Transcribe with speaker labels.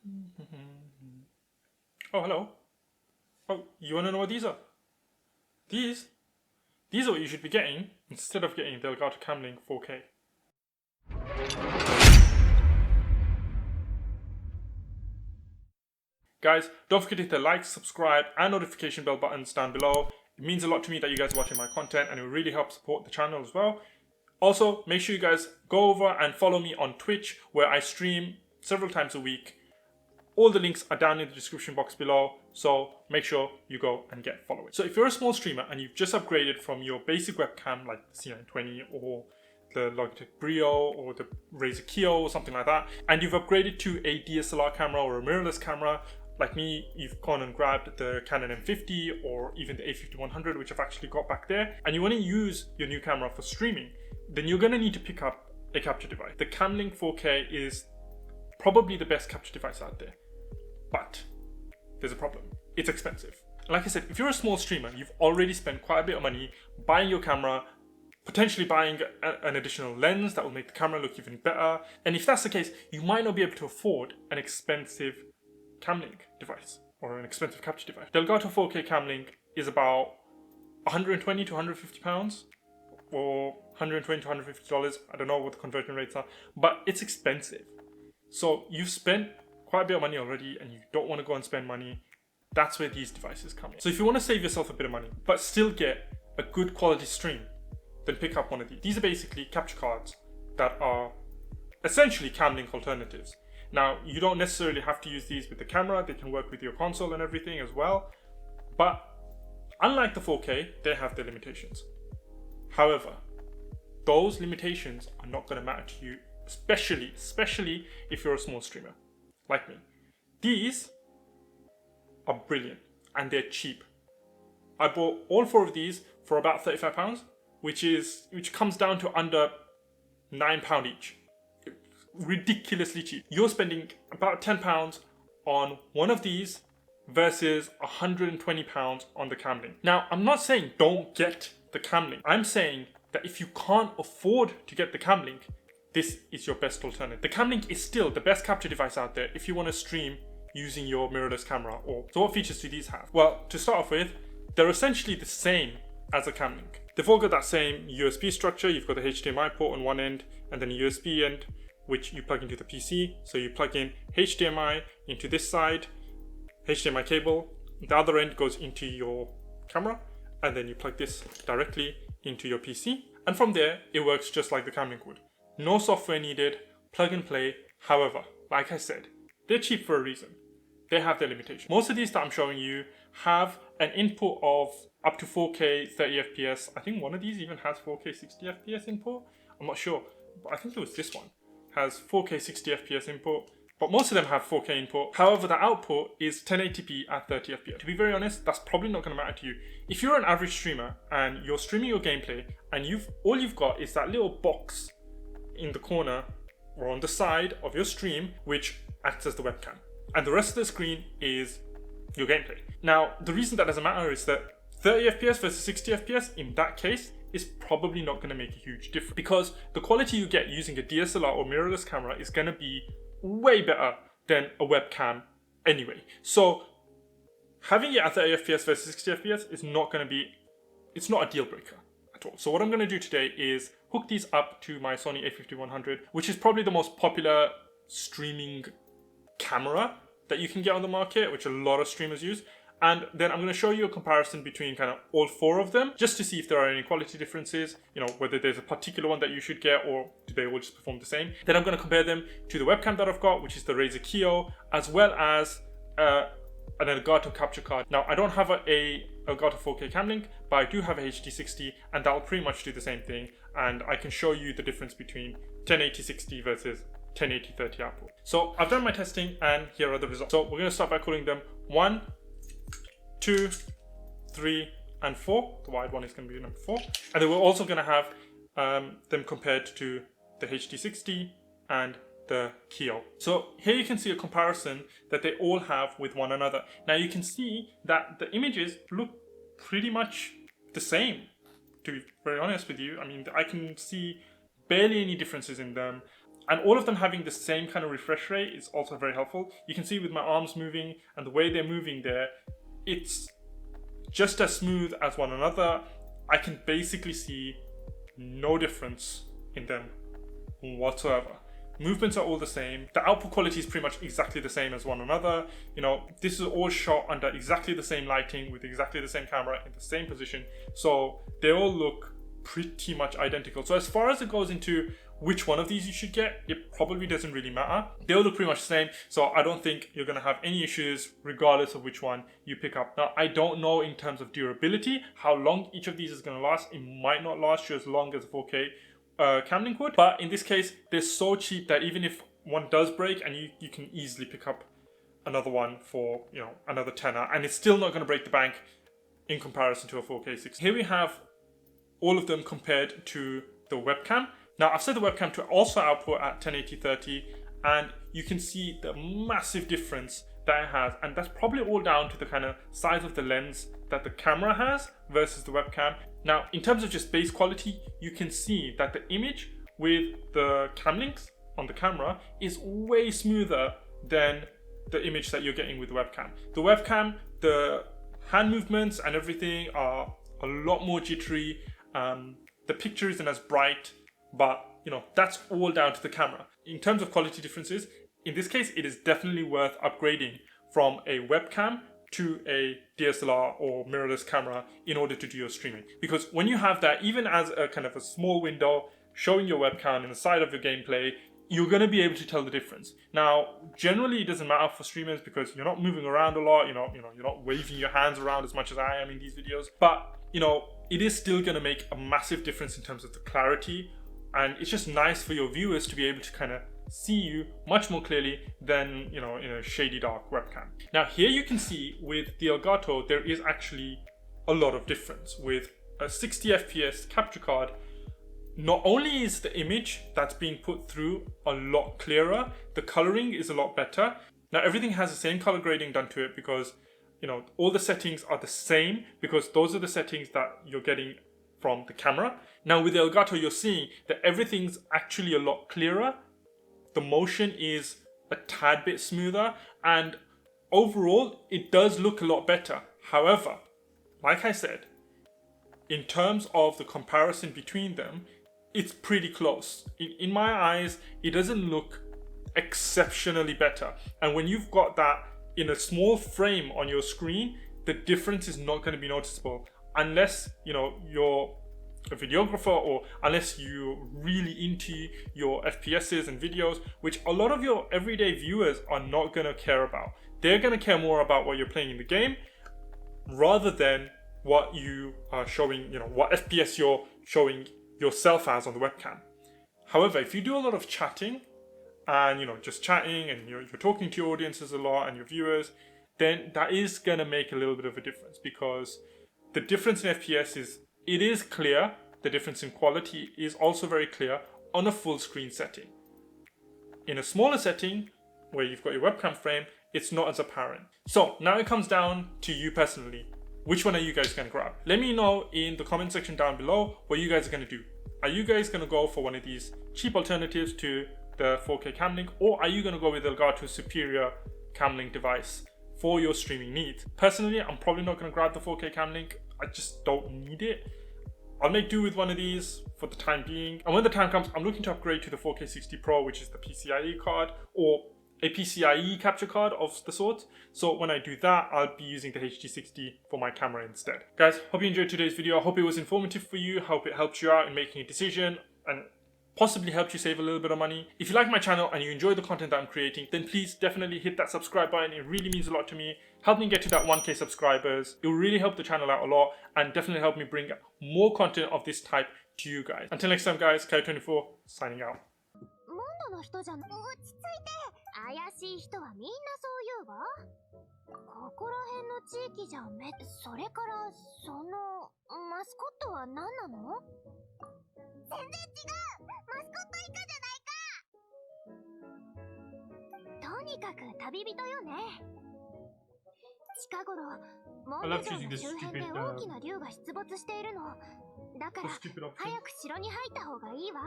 Speaker 1: Oh, hello. Oh, you want to know what these are? These are what you should be getting instead of getting the Elgato Cam Link 4K. Guys, don't forget to hit the like, subscribe, and notification bell buttons down below. It means a lot to me that you guys are watching my content, and it will really help support the channel as well. Also, make sure you guys go over and follow me on Twitch, where I stream several times a week. All the links are down in the description box below, so make sure you go and get following. So if you're a small streamer and you've just upgraded from your basic webcam like the C920 or the Logitech Brio or the Razer Kio or something like that, and you've upgraded to a DSLR camera or a mirrorless camera, like me, you've gone and grabbed the Canon M50 or even the A5100, which I've actually got back there, and you want to use your new camera for streaming, then you're going to need to pick up a capture device. The Cam Link 4K is probably the best capture device out there, but there's a problem. It's expensive. Like I said, if you're a small streamer, you've already spent quite a bit of money buying your camera, potentially buying an additional lens that will make the camera look even better, and if that's the case, you might not be able to afford an expensive Cam Link device or an expensive capture device. The Elgato 4K Cam Link is about 120 to 150 pounds or 120 to 150 dollars. I don't know what the conversion rates are, but it's expensive. So you've spent quite a bit of money already and you don't want to go and spend money. That's where these devices come in. So if you want to save yourself a bit of money but still get a good quality stream, then pick up one of these. These are basically capture cards that are essentially Cam Link alternatives. Now, you don't necessarily have to use these with the camera. They can work with your console and everything as well. But unlike the 4K, they have their limitations. However, those limitations are not going to matter to you, especially if you're a small streamer like me. These are brilliant and they're cheap. I bought all 4 of these for about £35, which comes down to under £9 each. Ridiculously cheap. You're spending about £10 on one of these versus £120 on the Cam Link. Now, I'm not saying don't get the Cam Link. I'm saying that if you can't afford to get the Cam Link, this is your best alternative. The Cam Link is still the best capture device out there if you want to stream using your mirrorless camera. So what features do these have? Well, to start off with, they're essentially the same as a Cam Link. They've all got that same USB structure. You've got the HDMI port on one end and then a USB end, which you plug into the PC. So you plug in HDMI into this side, HDMI cable, the other end goes into your camera, and then you plug this directly into your PC. And from there, it works just like the Cam Link would. No software needed, plug and play. However, like I said, they're cheap for a reason. They have their limitations. Most of these that I'm showing you have an input of up to 4K 30 FPS. I think one of these even has 4K 60 FPS input. I'm not sure, but I think it was this one. Has 4K 60 FPS input, but most of them have 4K input. However, the output is 1080p at 30 FPS. To be very honest, that's probably not going to matter to you. If you're an average streamer and you're streaming your gameplay and all you've got is that little box in the corner or on the side of your stream, which acts as the webcam, and the rest of the screen is your gameplay. Now, the reason that doesn't matter is that 30 FPS versus 60 FPS in that case is probably not going to make a huge difference, because the quality you get using a DSLR or mirrorless camera is going to be way better than a webcam anyway. So having it at 30 FPS versus 60 FPS is not going to be, it's not a deal breaker at all. So what I'm going to do today is hook these up to my Sony a5100, which is probably the most popular streaming camera that you can get on the market, which a lot of streamers use. And then I'm going to show you a comparison between kind of all 4 of them, just to see if there are any quality differences, whether there's a particular one that you should get or do they all just perform the same. Then I'm going to compare them to the webcam that I've got, which is the Razer Kio, as well as an Elgato capture card. Now, I don't have a Elgato 4K Cam Link, but I do have a HD60, and that'll pretty much do the same thing. And I can show you the difference between 1080-60 versus 1080-30 output. So I've done my testing, and here are the results. So we're going to start by calling them 1, 2, 3, and 4. The wide one is going to be number 4. And then we're also going to have them compared to the HD60 and the Kio. So here you can see a comparison that they all have with one another. Now you can see that the images look pretty much the same, to be very honest with you. I mean, I can see barely any differences in them. And all of them having the same kind of refresh rate is also very helpful. You can see with my arms moving and the way they're moving there, it's just as smooth as one another. I can basically see no difference in them whatsoever. Movements are all the same. The output quality is pretty much exactly the same as one another. You know, this is all shot under exactly the same lighting with exactly the same camera in the same position. So they all look pretty much identical. So as far as it goes into which one of these you should get, it probably doesn't really matter. They all look pretty much the same. So I don't think you're going to have any issues regardless of which one you pick up. Now, I don't know in terms of durability, how long each of these is going to last. It might not last you as long as a 4K Cam Link would, but in this case they're so cheap that even if one does break, and you can easily pick up another one for, you know, another tenner, and it's still not going to break the bank in comparison to a 4K 60. Here we have all of them compared to the webcam. Now I've set the webcam to also output at 1080-30, and you can see the massive difference that it has, and that's probably all down to the kind of size of the lens that the camera has versus the webcam. Now, in terms of just base quality, you can see that the image with the cam links on the camera is way smoother than the image that you're getting with the webcam. The webcam, the hand movements and everything are a lot more jittery. The picture isn't as bright, but you know, that's all down to the camera. In terms of quality differences, in this case, it is definitely worth upgrading from a webcam to a DSLR or mirrorless camera in order to do your streaming. Because when you have that, even as a kind of a small window showing your webcam in the side of your gameplay, you're going to be able to tell the difference. Now, generally it doesn't matter for streamers because you're not moving around a lot, you're not waving your hands around as much as I am in these videos. But, you know, it is still going to make a massive difference in terms of the clarity, and it's just nice for your viewers to be able to kind of see you much more clearly than, you know, in a shady dark webcam. Now here you can see with the Elgato there is actually a lot of difference. With a 60 FPS capture card, not only is the image that's being put through a lot clearer, the coloring is a lot better. Now everything has the same color grading done to it because, you know, all the settings are the same because those are the settings that you're getting from the camera. Now with the Elgato you're seeing that everything's actually a lot clearer. The motion is a tad bit smoother, and overall it does look a lot better. However, like I said, in terms of the comparison between them, it's pretty close. In my eyes, it doesn't look exceptionally better. And when you've got that in a small frame on your screen, the difference is not going to be noticeable unless, you know, you're a videographer or unless you're really into your FPSs and videos, which a lot of your everyday viewers are not going to care about. They're going to care more about what you're playing in the game rather than what you are showing, you know, what FPS you're showing yourself as on the webcam. However, if you do a lot of chatting and, you know, just chatting and you're talking to your audiences a lot and your viewers, then that is going to make a little bit of a difference, because the difference in FPS it is clear. The difference in quality is also very clear on a full screen setting. In a smaller setting where you've got your webcam frame, it's not as apparent. So now it comes down to you personally. Which one are you guys going to grab? Let me know in the comment section down below what you guys are going to do. Are you guys going to go for one of these cheap alternatives to the 4K Cam Link, or are you going to go with Elgato's superior Cam Link device for your streaming needs? Personally, I'm probably not going to grab the 4K Cam Link. I just don't need it. I'll make do with one of these for the time being. And when the time comes, I'm looking to upgrade to the 4K 60 Pro, which is the PCIe card, or a PCIe capture card of the sort. So when I do that, I'll be using the HD60 for my camera instead. Guys, hope you enjoyed today's video. I hope it was informative for you. Hope it helped you out in making a decision and possibly helped you save a little bit of money. If you like my channel and you enjoy the content that I'm creating, then please definitely hit that subscribe button. It really means a lot to me. Help me get to that 1K subscribers. It will really help the channel out a lot and definitely help me bring more content of this type to you guys. Until next time guys, Kai24 signing out.
Speaker 2: 怪しい人はみんなそう言うわ。ここら辺の地域じゃそれからそのマスコットは何なの？全然違う。マスコット以下じゃないか。とにかく旅人よね。近頃モンゴ城の周辺で大きな竜が出没しているの。だから早く城に入った方がいいわ。